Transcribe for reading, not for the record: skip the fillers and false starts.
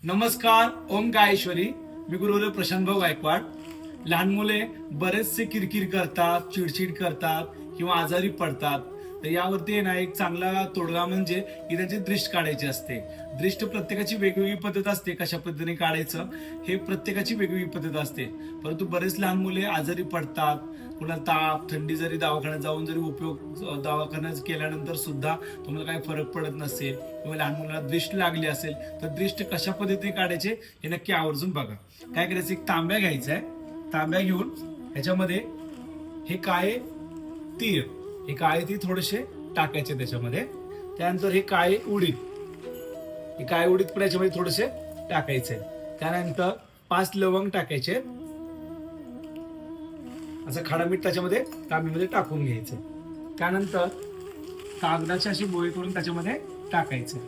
नमस्कार. ओम गायेश्वरी. मी गुरुदेव प्रशांत भाऊ गायकवाड. लहान मुले बरेचसे किरकिर करतात, चिडचिड करतात किंवा आजारी पडतात. तर यावरती ना एक चांगला तोडगा म्हणजे की त्यांची दृष्ट काढायची असते. दृष्ट प्रत्येकाची वेगवेगळी पद्धत असते. कशा पद्धतीने काढायचं हे प्रत्येकाची वेगवेगळी पद्धत असते. परंतु बरेच लहान मुले आजारी पडतात. कुणाला ताप थंडी जरी दवाखान्यात जाऊन जरी उपयोग दवाखान्यात केल्यानंतर सुद्धा तुम्हाला काही फरक पडत नसेल किंवा लहान मुलाला दृष्ट लागली असेल तर दृष्ट कशा पद्धतीने काढायचे हे नक्की आवर्जून बघा. काय करायचं, एक तांब्या घ्यायचा आहे. तांब्या घेऊन ह्याच्यामध्ये हे काळे तीळ थोडेसे टाकायचे त्याच्यामध्ये. त्यानंतर हे काळे उडीद पण याच्यामध्ये थोडेसे टाकायचे. त्यानंतर 5 लवंग टाकायचे. असं खडा मीठ त्याच्यामध्ये तांब्यामध्ये टाकून घ्यायचं. त्यानंतर कागदाची अशी गोळी करून त्याच्यामध्ये टाकायचं.